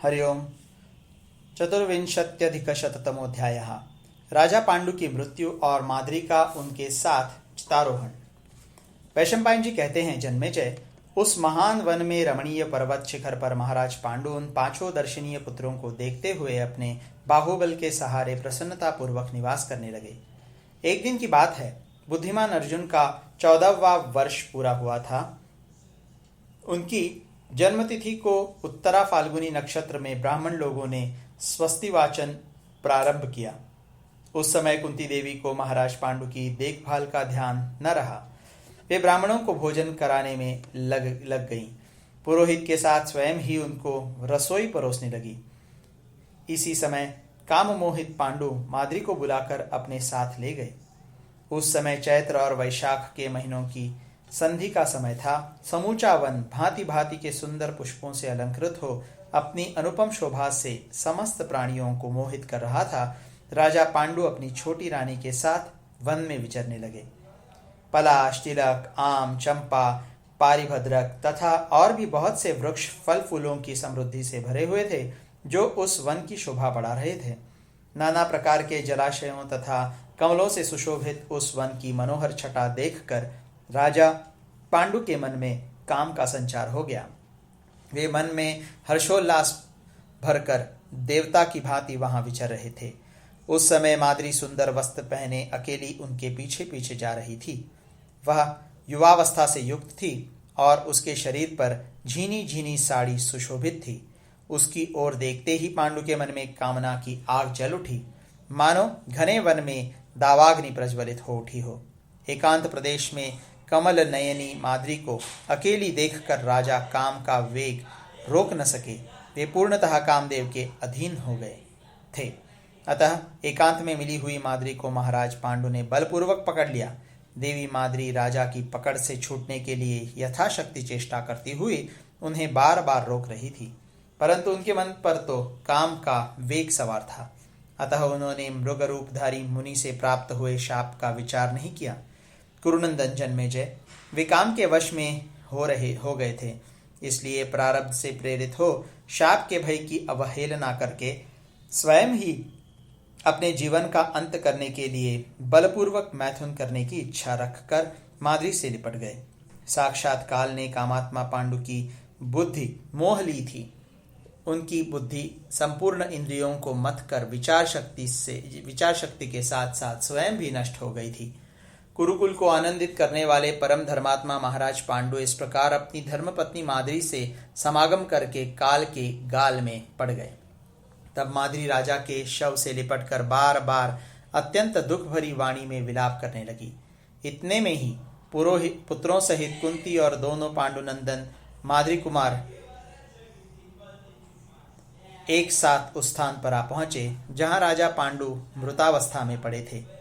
हरिओम। चतुर्विंशत्यधिकशततमोऽध्यायः। राजा पांडु की मृत्यु और माद्री का उनके साथ चितारोहण। वैशंपायन जी कहते हैं, जन्मेजय, उस महान वन में रमणीय पर्वत शिखर पर महाराज पांडु उन 5 दर्शनीय पुत्रों को देखते हुए अपने बाहुबल के सहारे प्रसन्नता पूर्वक निवास करने लगे। एक दिन की बात है, बुद्धिमान अर्जुन का 14वां वर्ष पूरा हुआ था। उनकी जन्मतिथि को उत्तरा फाल्गुनी नक्षत्र में ब्राह्मण लोगों ने स्वस्ति वाचन प्रारंभ किया। उस समय कुंती देवी को महाराज पांडु की देखभाल का ध्यान न रहा। वे ब्राह्मणों को भोजन कराने में लग गईं। पुरोहित के साथ स्वयं ही उनको रसोई परोसने लगी। इसी समय काम मोहित पांडु माद्री को बुलाकर अपने साथ ले गए। उस समय चैत्र और वैशाख के महीनों की संधि का समय था। समूचा वन भांति भांति के सुंदर पुष्पों से अलंकृत हो अपनी अनुपम शोभा से समस्त प्राणियों को मोहित कर रहा था। राजा पांडु अपनी छोटी रानी के साथ वन में विचरने लगे। पलाश, तिलक, आम, चंपा, पारिभद्रक तथा और भी बहुत से वृक्ष फल फूलों की समृद्धि से भरे हुए थे, जो उस वन की शोभा बढ़ा रहे थे। नाना प्रकार के जलाशयों तथा कमलों से सुशोभित उस वन की मनोहर छटा देखकर राजा पांडु के मन में काम का संचार हो गया। वे मन में हर्षोल्लास भरकर देवता की भांति वहां विचर रहे थे। उस समय माद्री सुंदर वस्त्र पहने अकेली उनके पीछे पीछे जा रही थी। वह युवावस्था से युक्त थी और उसके शरीर पर झीनी झीनी साड़ी सुशोभित थी। उसकी ओर देखते ही पांडु के मन में कामना की आग जल उठी, मानो घने वन में दावाग्नि प्रज्वलित हो उठी हो। एकांत प्रदेश में कमल नयनी माद्री को अकेली देखकर राजा काम का वेग रोक न सके। वे पूर्णतः कामदेव के अधीन हो गए थे। अतः एकांत में मिली हुई माद्री को महाराज पांडु ने बलपूर्वक पकड़ लिया। देवी माद्री राजा की पकड़ से छूटने के लिए यथाशक्ति चेष्टा करती हुई उन्हें बार बार रोक रही थी, परंतु उनके मन पर तो काम का वेग सवार था। अतः उन्होंने मृग रूपधारी मुनि से प्राप्त हुए शाप का विचार नहीं किया। कुरुनंदन जन्मेजय, वे काम के वश में हो गए थे, इसलिए प्रारब्ध से प्रेरित हो शाप के भय की अवहेलना करके स्वयं ही अपने जीवन का अंत करने के लिए बलपूर्वक मैथुन करने की इच्छा रखकर माद्री से लिपट गए। साक्षात काल ने कामात्मा पांडु की बुद्धि मोह ली थी। उनकी बुद्धि संपूर्ण इंद्रियों को मथ कर विचार शक्ति के साथ साथ स्वयं भी नष्ट हो गई थी। कुरुकुल को आनंदित करने वाले परम धर्मात्मा महाराज पांडु इस प्रकार अपनी धर्मपत्नी माद्री से समागम करके काल के गाल में पड़ गए। तब माद्री राजा के शव से लिपटकर बार बार अत्यंत दुख भरी वाणी में विलाप करने लगी। इतने में ही पुत्रों सहित कुंती और दोनों पांडुनंदन माद्री कुमार एक साथ उस स्थान पर आ पहुंचे जहां राजा पांडु मृतावस्था में पड़े थे।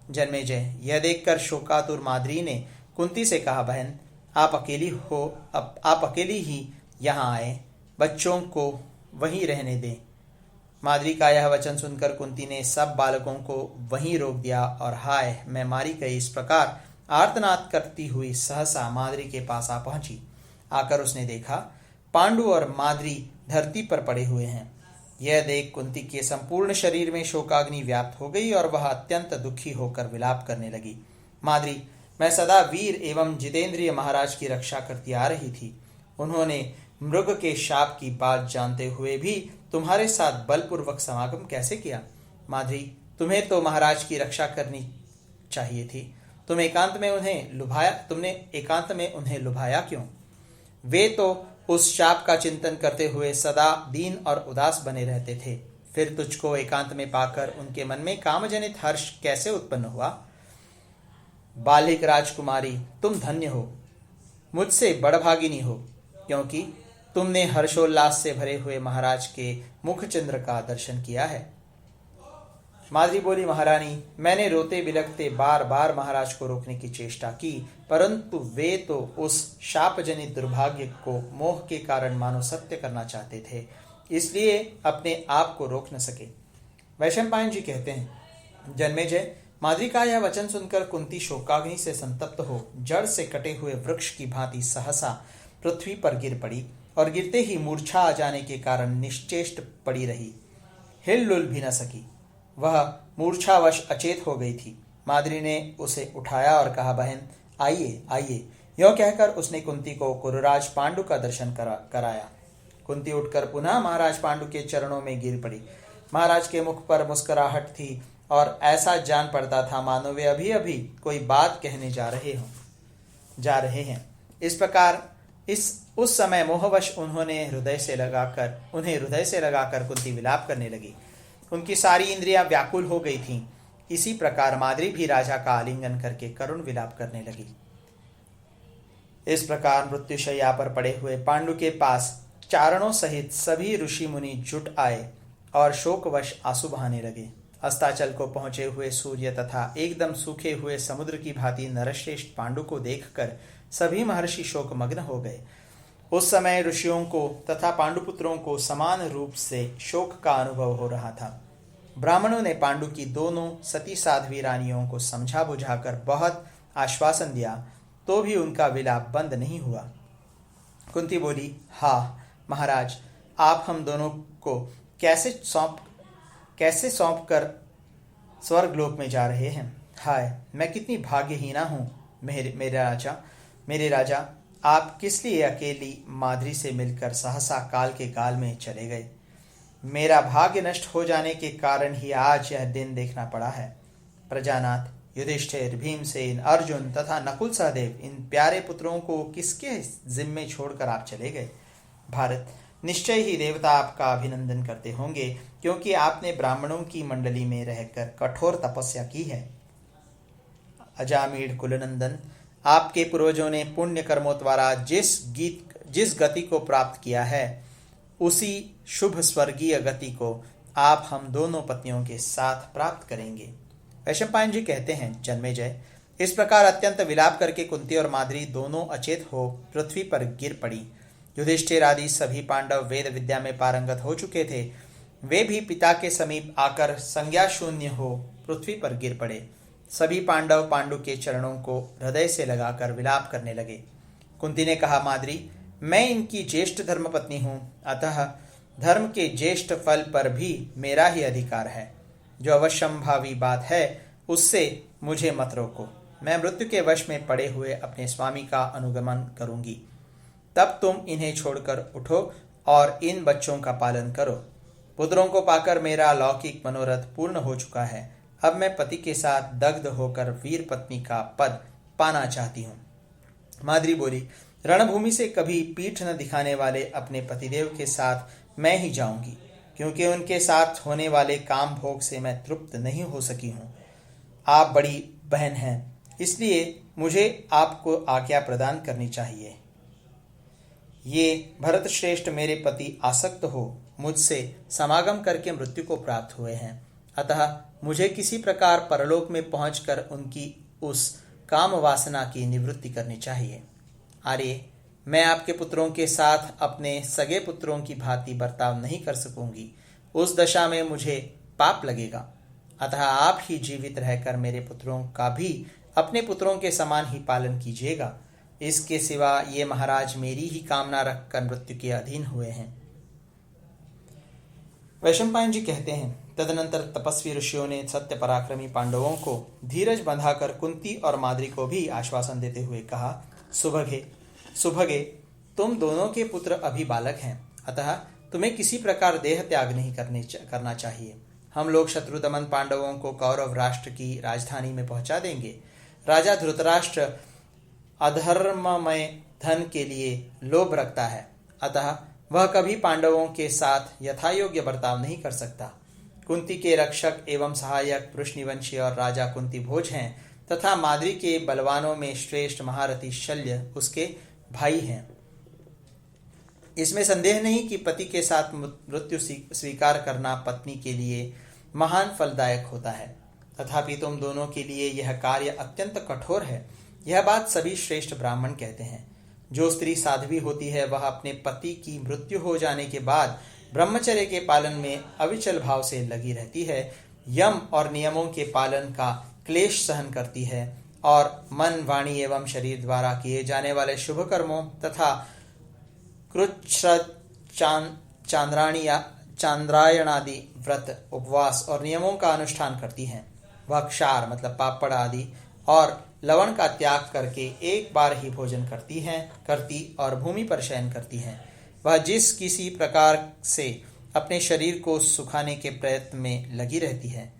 जन्मेजय, यह देखकर शोकातुर माद्री ने कुंती से कहा, बहन, आप अकेली ही यहाँ आए, बच्चों को वहीं रहने दें। माद्री का यह वचन सुनकर कुंती ने सब बालकों को वहीं रोक दिया और हाय मैं मारी गई इस प्रकार आर्तनाद करती हुई सहसा माद्री के पास आ पहुंची। आकर उसने देखा पांडु और माद्री धरती पर पड़े हुए हैं। यह देख कुंती के संपूर्ण शरीर में शोकाग्नि व्याप्त हो गई और वह अत्यंत दुखी होकर विलाप करने लगी। माद्री, मैं सदा वीर एवं जितेंद्रिय महाराज की रक्षा करती आ रही थी। उन्होंने मृग के शाप की बात जानते हुए भी तुम्हारे साथ बलपूर्वक समागम कैसे किया? माद्री, तुम्हें तो महाराज की रक्षा करनी चाहिए थी। तुमने एकांत में उन्हें लुभाया क्यों? वे तो उस शाप का चिंतन करते हुए सदा दीन और उदास बने रहते थे। फिर तुझको एकांत में पाकर उनके मन में कामजनित हर्ष कैसे उत्पन्न हुआ? बालिक राजकुमारी, तुम धन्य हो, मुझसे बड़भागिनी हो, क्योंकि तुमने हर्षोल्लास से भरे हुए महाराज के मुखचंद्र का दर्शन किया है। माद्री बोली, महारानी, मैंने रोते बिलखते बार बार महाराज को रोकने की चेष्टा की, परंतु वे तो उस शापजनित दुर्भाग्य को मोह के कारण मानो सत्य करना चाहते थे, इसलिए अपने आप को रोक न सके। वैशंपायन जी कहते हैं, जन्मेजय, माद्री का यह वचन सुनकर कुंती शोकाग्नि से संतप्त हो जड़ से कटे हुए वृक्ष की भांति सहसा पृथ्वी पर गिर पड़ी और गिरते ही मूर्छा आ जाने के कारण निश्चेष्ट पड़ी रही, हिलडुल भी न सकी। वह मूर्छावश अचेत हो गई थी। माद्री ने उसे उठाया और कहा, बहन आइए आइए। यों कहकर उसने कुंती को कुरुराज पांडु का दर्शन कराया। कुंती उठकर पुनः महाराज पांडु के चरणों में गिर पड़ी। महाराज के मुख पर मुस्कुराहट थी और ऐसा जान पड़ता था मानो वे अभी अभी कोई बात कहने जा रहे हैं। इस प्रकार उस समय मोहवश उन्हें हृदय से लगाकर कुंती विलाप करने लगी। उनकी सारी इंद्रियां व्याकुल हो गई थीं। इसी प्रकार माद्री भी राजा का आलिंगन करके करुण विलाप करने लगी। इस प्रकार मृत्युशैया पर पड़े हुए पांडु के पास चारणों सहित सभी ऋषि मुनि जुट आए और शोकवश आंसू बहाने लगे। अस्ताचल को पहुंचे हुए सूर्य तथा एकदम सूखे हुए समुद्र की भांति नरश्रेष्ठ पांडु को देखकर सभी महर्षि शोकमग्न हो गए। उस समय ऋषियों को तथा पांडुपुत्रों को समान रूप से शोक का अनुभव हो रहा था। ब्राह्मणों ने पांडु की दोनों सती साध्वी रानियों को समझा बुझाकर बहुत आश्वासन दिया, तो भी उनका विलाप बंद नहीं हुआ। कुंती बोली, हाँ महाराज, आप हम दोनों को कैसे सौंप कर स्वर्गलोक में जा रहे हैं। हाय, मैं कितनी भाग्यहीना हूँ मेरे राजा। आप किस लिए अकेली माद्री से मिलकर सहसा काल के गाल में चले गए। मेरा भाग्य नष्ट हो जाने के कारण ही आज यह दिन देखना पड़ा है। प्रजानाथ, युधिष्ठिर, भीमसेन, अर्जुन तथा नकुल सहदेव, इन प्यारे पुत्रों को किसके जिम्मे छोड़कर आप चले गए। भारत, निश्चय ही देवता आपका अभिनंदन करते होंगे, क्योंकि आपने ब्राह्मणों की मंडली में रहकर कठोर तपस्या की है। अजामीढ़ कुलनंदन, आपके पूर्वजों ने पुण्य कर्मों द्वारा जिस गति को प्राप्त किया है, उसी शुभ स्वर्गीय गति को आप हम दोनों पत्नियों के साथ प्राप्त करेंगे। वैशंपायन जी कहते हैं, जन्मेजय, इस प्रकार अत्यंत विलाप करके कुंती और माद्री दोनों अचेत हो पृथ्वी पर गिर पड़ी। युधिष्ठिर आदि सभी पांडव वेद विद्या में पारंगत हो चुके थे। वे भी पिता के समीप आकर संज्ञा शून्य हो पृथ्वी पर गिर पड़े। सभी पांडव पांडु के चरणों को हृदय से लगाकर विलाप करने लगे। कुंती ने कहा, माद्री, मैं इनकी ज्येष्ठ धर्मपत्नी हूँ, अतः धर्म के ज्येष्ठ फल पर भी मेरा ही अधिकार है। जो अवश्यंभावी बात है उससे मुझे मत रोको। मैं मृत्यु के वश में पड़े हुए अपने स्वामी का अनुगमन करूंगी। तब तुम इन्हें छोड़कर उठो और इन बच्चों का पालन करो। पुत्रों को पाकर मेरा लौकिक मनोरथ पूर्ण हो चुका है। अब मैं पति के साथ दग्ध होकर वीर पत्नी का पद पाना चाहती हूँ। माद्री बोली, रणभूमि से कभी पीठ न दिखाने वाले अपने पतिदेव के साथ मैं ही जाऊंगी, क्योंकि उनके साथ होने वाले काम भोग से मैं तृप्त नहीं हो सकी हूँ। आप बड़ी बहन हैं, इसलिए मुझे आपको आज्ञा प्रदान करनी चाहिए। ये भरत श्रेष्ठ मेरे पति आसक्त हो मुझसे समागम करके मृत्यु को प्राप्त हुए हैं, अतः मुझे किसी प्रकार परलोक में पहुंचकर उनकी उस काम वासना की निवृत्ति करनी चाहिए। आर्य, मैं आपके पुत्रों के साथ अपने सगे पुत्रों की भांति बर्ताव नहीं कर सकूंगी। उस दशा में मुझे पाप लगेगा। अतः आप ही जीवित रहकर मेरे पुत्रों का भी अपने पुत्रों के समान ही पालन कीजिएगा। इसके सिवा ये महाराज मेरी ही कामना रखकर मृत्यु के अधीन हुए हैं। वैशंपायन जी कहते हैं, तदनंतर तपस्वी ऋषियों ने सत्य पराक्रमी पांडवों को धीरज बंधाकर कुंती और माद्री को भी आश्वासन देते हुए कहा, सुभगे, तुम दोनों के पुत्र अभी बालक हैं, अतः तुम्हें किसी प्रकार देह त्याग नहीं करना चाहिए। हम लोग शत्रुदमन पांडवों को कौरव राष्ट्र की राजधानी में पहुंचा देंगे। राजा धृतराष्ट्र अधर्ममय धन के लिए लोभ रखता है, अतः वह कभी पांडवों के साथ यथायोग्य बर्ताव नहीं कर सकता। कुंती के रक्षक एवं सहायक वृष्णिवंशी और राजा कुंती भोज हैं, तथा माद्री के बलवानों में श्रेष्ठ महारथी शल्य उसके भाई हैं। इसमें संदेह नहीं कि पति के साथ मृत्यु स्वीकार करना पत्नी के लिए महान फलदायक होता है। तथापि तुम दोनों के लिए यह कार्य अत्यंत कठोर है। यह बात सभी श्रेष्ठ ब्राह्मण कहते हैं। जो स्त्री साध्वी होती है वह अपने पति की मृत्यु हो जाने के बाद ब्रह्मचर्य के पालन में अविचल भाव से लगी रहती है, यम और नियमों के पालन का क्लेश सहन करती है और मन, वाणी एवं शरीर द्वारा किए जाने वाले शुभ कर्मों तथा कृच्छ्रद, चांद्रायणादि व्रत, उपवास और नियमों का अनुष्ठान करती हैं। वह क्षार मतलब पापड़ आदि और लवण का त्याग करके एक बार ही भोजन करती और भूमि पर शयन करती हैं। वह जिस किसी प्रकार से अपने शरीर को सुखाने के प्रयत्न में लगी रहती है,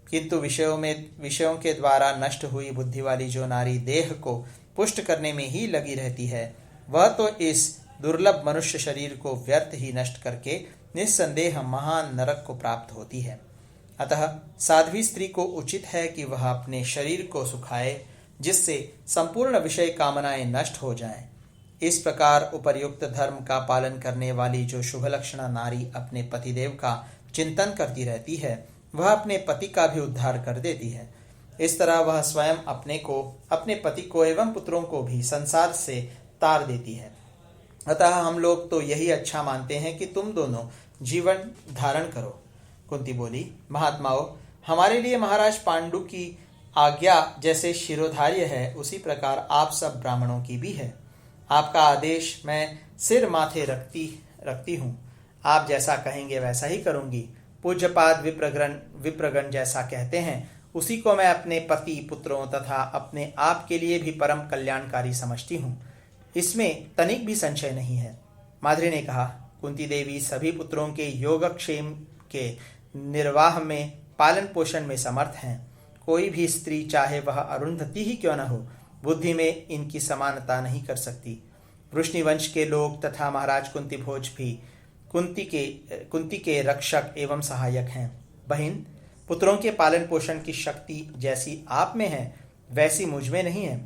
किंतु विषयों के द्वारा नष्ट हुई बुद्धि वाली जो नारी देह को पुष्ट करने में ही लगी रहती है, वह तो इस दुर्लभ मनुष्य शरीर को व्यर्थ ही नष्ट करके निस्संदेह महान नरक को प्राप्त होती है। अतः साध्वी स्त्री को उचित है कि वह अपने शरीर को सुखाए, जिससे संपूर्ण विषय कामनाएं नष्ट हो जाएं। इस प्रकार उपर्युक्त धर्म का पालन करने वाली जो शुभ लक्षणा नारी अपने पतिदेव का चिंतन करती रहती है, वह अपने पति का भी उद्धार कर देती है। इस तरह वह स्वयं अपने पति को एवं पुत्रों को भी संसार से तार देती है। अतः हम लोग तो यही अच्छा मानते हैं कि तुम दोनों जीवन धारण करो। कुंती बोली, महात्माओं, हमारे लिए महाराज पांडु की आज्ञा जैसे शिरोधार्य है, उसी प्रकार आप सब ब्राह्मणों की भी है। आपका आदेश मैं सिर माथे रखती हूँ। आप जैसा कहेंगे वैसा ही करूँगी। पूज्यपाद विप्रगण जैसा कहते हैं, उसी को मैं अपने पति, पुत्रों तथा अपने आप के लिए भी परम कल्याणकारी समझती हूँ। इसमें तनिक भी संशय नहीं है। माद्री ने कहा, कुंती देवी सभी पुत्रों के योगक्षेम के निर्वाह में, पालन पोषण में समर्थ हैं। कोई भी स्त्री, चाहे वह अरुंधति ही क्यों न हो, बुद्धि में इनकी समानता नहीं कर सकती। वृष्णिवंश के लोग तथा महाराज कुंती भोज भी कुंती के रक्षक एवं सहायक हैं। बहन, पुत्रों के पालन पोषण की शक्ति जैसी आप में है, वैसी मुझ में नहीं है।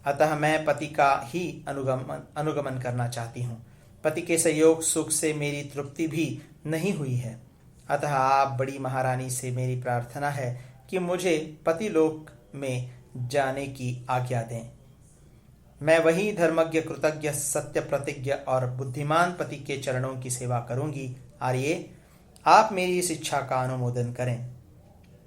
अतः मैं पति का ही अनुगमन करना चाहती हूँ। पति के सहयोग सुख से मेरी तृप्ति भी नहीं हुई है। अतः आप बड़ी महारानी से मेरी प्रार्थना है कि मुझे पतिलोक में जाने की आज्ञा दें। मैं वही धर्मज्ञ, कृतज्ञ, सत्य प्रतिज्ञ और बुद्धिमान पति के चरणों की सेवा करूंगी। आर्ये, आप मेरी इस इच्छा का अनुमोदन करें।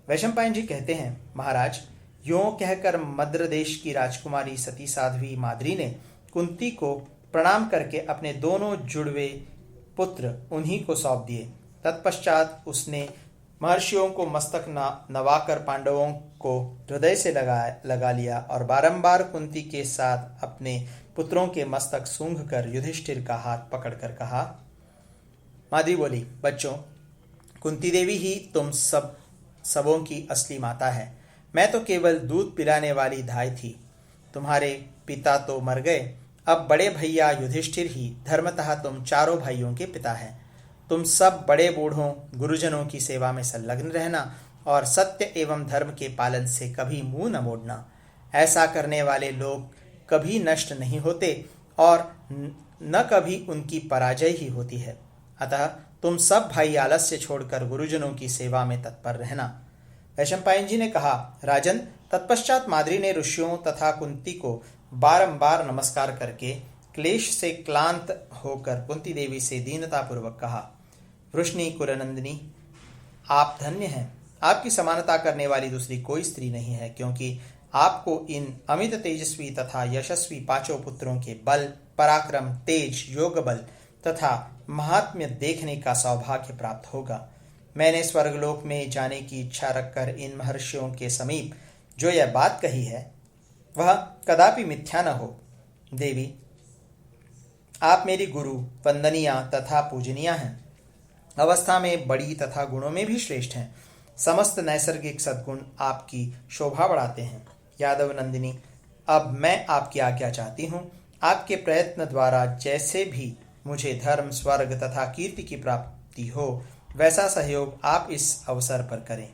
वैशंपायन जी कहते हैं, महाराज, यों कहकर मद्र देश की राजकुमारी सती साध्वी माद्री ने कुंती को प्रणाम करके अपने दोनों जुड़वे पुत्र उन्हीं को सौंप दिए। तत्पश्चात उसने महर्षियों को मस्तक नवाकर पांडवों को हृदय से लगा लिया और बारंबार कुंती के साथ अपने पुत्रों के मस्तक सूंघकर युधिष्ठिर का हाथ पकड़कर कहा। माद्री बोली, बच्चों, कुंती देवी ही तुम सबों की असली माता है। मैं तो केवल दूध पिलाने वाली धाय थी। तुम्हारे पिता तो मर गए, अब बड़े भैया युधिष्ठिर ही धर्मतः तुम चारों भाइयों के पिता हैं। तुम सब बड़े बूढ़ों गुरुजनों की सेवा में संलग्न रहना और सत्य एवं धर्म के पालन से कभी मुंह न मोड़ना। ऐसा करने वाले लोग कभी नष्ट नहीं होते और न कभी उनकी पराजय ही होती है। अतः तुम सब भाई आलस्य छोड़कर गुरुजनों की सेवा में तत्पर रहना। वैशंपायन जी ने कहा, राजन, तत्पश्चात माद्री ने ऋषियों तथा कुंती को बारंबार नमस्कार करके क्लेश से क्लांत होकर कुंती देवी से दीनतापूर्वक कहा, वृष्णि कुरनंदिनी, आप धन्य हैं। आपकी समानता करने वाली दूसरी कोई स्त्री नहीं है, क्योंकि आपको इन अमित तेजस्वी तथा यशस्वी पांचों पुत्रों के बल, पराक्रम, तेज, योग बल तथा महात्म्य देखने का सौभाग्य प्राप्त होगा। मैंने स्वर्गलोक में जाने की इच्छा रखकर इन महर्षियों के समीप जो यह बात कही है, वह कदापि मिथ्या न हो। देवी, आप मेरी गुरु, वंदनीया तथा पूजनीया हैं। अवस्था में बड़ी तथा गुणों में भी श्रेष्ठ हैं। समस्त नैसर्गिक सद्गुण आपकी शोभा बढ़ाते हैं। यादव नंदिनी, अब मैं आपकी आज्ञा चाहती हूँ। आपके प्रयत्न द्वारा जैसे भी मुझे धर्म, स्वर्ग तथा कीर्ति की प्राप्ति हो, वैसा सहयोग आप इस अवसर पर करें।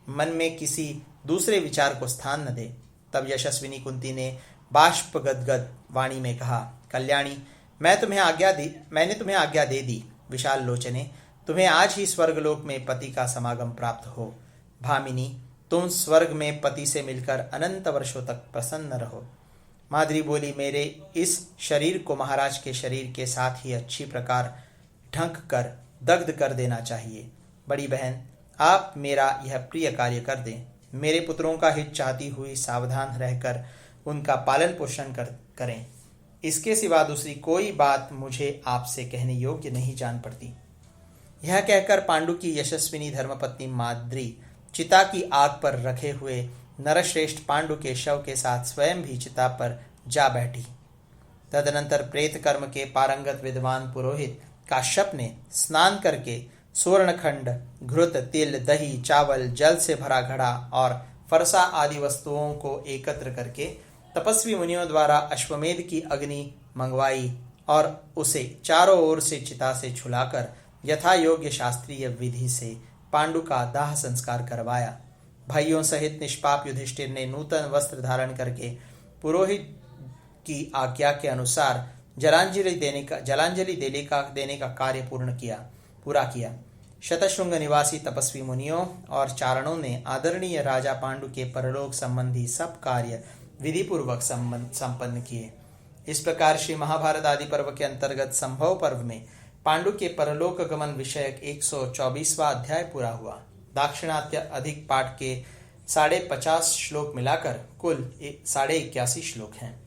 मन में किसी दूसरे विचार को स्थान न दे। तब यशस्विनी कुंती ने बाष्प गदगद वाणी में कहा, कल्याणी, मैंने तुम्हें आज्ञा दे दी। विशाल लोचने, तुम्हें आज ही स्वर्गलोक में पति का समागम प्राप्त हो। भामिनी, तुम स्वर्ग में पति से मिलकर अनंत वर्षों तक प्रसन्न रहो। माद्री बोली, मेरे इस शरीर को महाराज के शरीर के साथ ही अच्छी प्रकार ढंक कर दग्ध कर देना चाहिए। बड़ी बहन, आप मेरा यह प्रिय कार्य कर दें। मेरे पुत्रों का हित चाहती हुई सावधान रहकर उनका पालन पोषण करें। इसके सिवा दूसरी कोई बात मुझे आपसे कहने योग्य नहीं जान पड़ती। यह कहकर पांडु की यशस्विनी धर्मपत्नी माद्री चिता की आग पर रखे हुए नरश्रेष्ठ पांडु के शव के साथ स्वयं भी चिता पर जा बैठी। तदनंतर प्रेत कर्म के पारंगत विद्वान पुरोहित काश्यप ने स्नान करके सुवर्णखंड, घृत, तिल, दही, चावल, जल से भरा घड़ा और फरसा आदि वस्तुओं को एकत्र करके तपस्वी मुनियों द्वारा अश्वमेध की अग्नि मंगवाई और उसे चारों ओर से चिता से छुलाकर यथा योग्य शास्त्रीय विधि से पांडु का दाह संस्कार करवाया। भाइयों सहित निष्पाप युधिष्ठिर ने नूतन वस्त्र धारण करके पुरोहित की आज्ञा के अनुसार जलांजलि देने का कार्य पूरा किया। शतशृंग निवासी तपस्वी मुनियों और चारणों ने आदरणीय राजा पांडु के परलोक संबंधी सब कार्य विधि पूर्वक संपन्न किए। इस प्रकार श्री महाभारत आदि पर्व के अंतर्गत संभव पर्व में पांडु के परलोक गमन विषयक 124वां अध्याय पूरा हुआ। दाक्षिणात्य अधिक पाठ के 50 श्लोक मिलाकर कुल 81 श्लोक हैं।